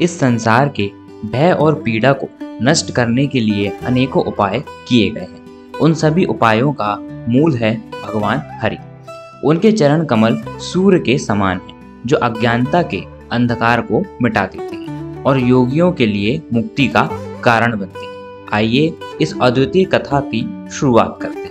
इस संसार के भय और पीड़ा को नष्ट करने के लिए अनेकों उपाय किए गए हैं। उन सभी उपायों का मूल है भगवान हरि। उनके चरण कमल सूर्य के समान हैं, जो अज्ञानता के अंधकार को मिटा देते हैं और योगियों के लिए मुक्ति का कारण बनते हैं। आइए इस अद्वितीय कथा की शुरुआत करते हैं।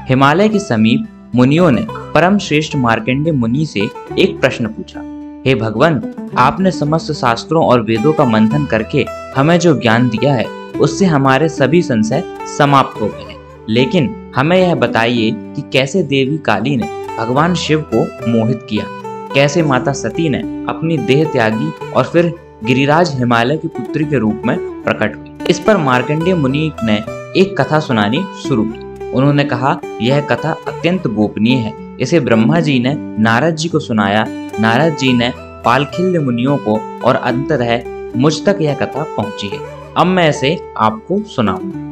हिमालय के समीप मुनियों ने परम श्रेष्ठ मार्कंडेय मुनि से एक प्रश्न पूछा। हे भगवान, आपने समस्त शास्त्रों और वेदों का मंथन करके हमें जो ज्ञान दिया है उससे हमारे सभी संशय समाप्त हो गए हैं, लेकिन हमें यह बताइए कि कैसे देवी काली ने भगवान शिव को मोहित किया, कैसे माता सती ने अपनी देह त्यागी और फिर गिरिराज हिमालय की पुत्री के रूप में प्रकट हुई। इस पर मार्कंडेय मुनि ने एक कथा सुनानी शुरू की। उन्होंने कहा, यह कथा अत्यंत गोपनीय है। इसे ब्रह्मा जी ने नारद जी को सुनाया। नारद जी ने पालखिल्य मुनियों को और अंततः मुझ तक यह कथा पहुंची है। अब मैं इसे आपको सुनाऊंगा।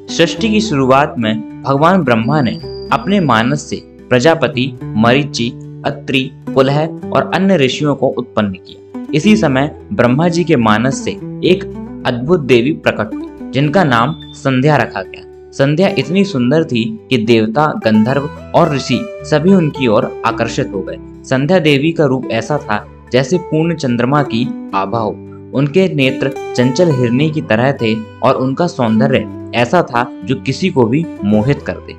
सृष्टि की शुरुआत में भगवान ब्रह्मा ने अपने मानस से प्रजापति, मरीचि, अत्रि, पुलह और अन्य ऋषियों को उत्पन्न किया। इसी समय ब्रह्मा जी के मानस से एक अद्भुत देवी प्रकट हुई, जिनका नाम संध्या रखा गया। संध्या इतनी सुंदर थी कि देवता, गंधर्व और ऋषि सभी उनकी ओर आकर्षित हो गए। संध्या देवी का रूप ऐसा था जैसे पूर्ण चंद्रमा की आभा हो। उनके नेत्र चंचल हिरनी की तरह थे और उनका सौंदर्य ऐसा था जो किसी को भी मोहित कर दे।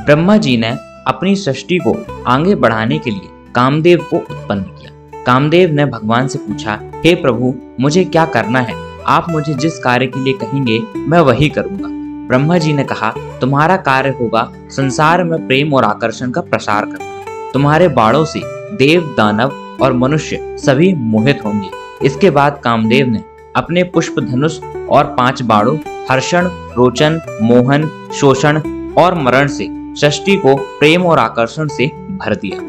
ब्रह्मा जी ने अपनी सृष्टि को आगे बढ़ाने के लिए कामदेव को उत्पन्न किया। कामदेव ने भगवान से पूछा, हे प्रभु, मुझे क्या करना है? आप मुझे जिस कार्य के लिए कहेंगे मैं वही करूंगा। ब्रह्मा जी ने कहा, तुम्हारा कार्य होगा संसार में प्रेम और आकर्षण का प्रसार करना। तुम्हारे बाणों से देव, दानव और मनुष्य सभी मोहित होंगे। इसके बाद कामदेव ने अपने पुष्प धनुष और 5 बाणों हर्षण, रोचन, मोहन, शोषण और मरण से सृष्टि को प्रेम और आकर्षण से भर दिया।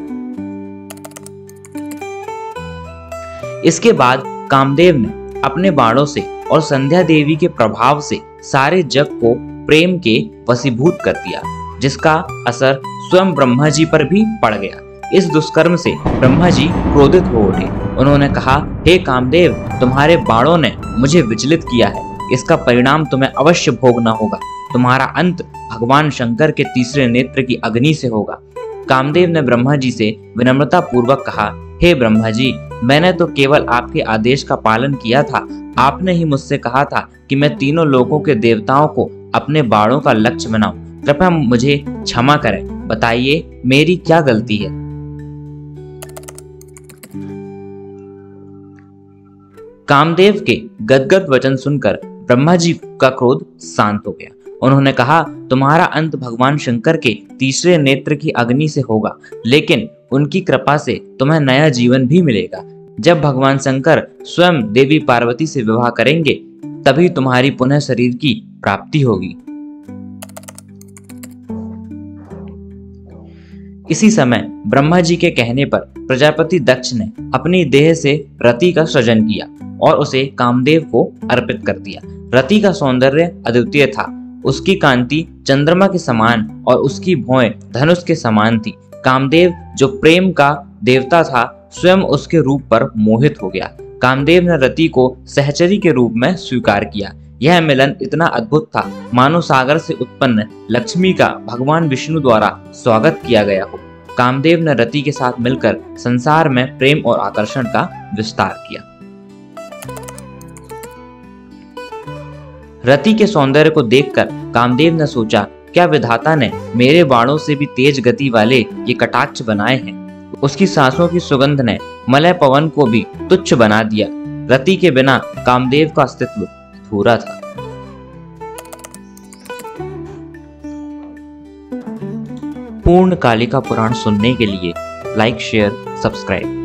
इसके बाद कामदेव ने अपने बाणों से और संध्या देवी के प्रभाव से सारे जग को प्रेम के वशीभूत कर दिया, जिसका असर स्वयं ब्रह्मा जी पर भी पड़ गया। इस दुष्कर्म से ब्रह्मा जी क्रोधित हो उठे। उन्होंने कहा, हे कामदेव, तुम्हारे बाणों ने मुझे विचलित किया है। इसका परिणाम तुम्हें अवश्य भोगना होगा। तुम्हारा अंत भगवान शंकर के तीसरे नेत्र की अग्नि से होगा। कामदेव ने ब्रह्मा जी से विनम्रता पूर्वक कहा, हे ब्रह्मा जी, मैंने तो केवल आपके आदेश का पालन किया था। आपने ही मुझसे कहा था कि मैं तीनों लोकों के देवताओं को अपने बाणों का लक्ष्य बनाऊं। कृपया मुझे क्षमा करें। बताइए मेरी क्या गलती है? कामदेव के गदगद वचन सुनकर ब्रह्मा जी का क्रोध शांत हो गया। उन्होंने कहा, तुम्हारा अंत भगवान शंकर के तीसरे नेत्र की अग्नि से होगा, लेकिन उनकी कृपा से तुम्हें नया जीवन भी मिलेगा। जब भगवान शंकर स्वयं देवी पार्वती से विवाह करेंगे, तभी तुम्हारी पुनः शरीर की प्राप्ति होगी। इसी समय ब्रह्मा जी के कहने पर प्रजापति दक्ष ने अपनी देह से रति का सृजन किया और उसे कामदेव को अर्पित कर दिया। रति का सौंदर्य अद्वितीय था। उसकी कांति चंद्रमा के समान और उसकी भौहें धनुष के समान थी। कामदेव, जो प्रेम का देवता था, स्वयं उसके रूप पर मोहित हो गया। कामदेव ने रति को सहचरी के रूप में स्वीकार किया। यह मिलन इतना अद्भुत था, मानो सागर से उत्पन्न लक्ष्मी का भगवान विष्णु द्वारा स्वागत किया गया हो। कामदेव ने रति के साथ मिलकर संसार में प्रेम और आकर्षण का विस्तार किया। रति के सौंदर्य को देखकर कामदेव ने सोचा, क्या विधाता ने मेरे बाणों से भी तेज गति वाले ये कटाक्ष बनाए हैं। उसकी सांसों की सुगंध ने मलय पवन को भी तुच्छ बना दिया। रति के बिना कामदेव का अस्तित्व अधूरा था। पूर्ण कालिका पुराण सुनने के लिए लाइक, शेयर, सब्सक्राइब।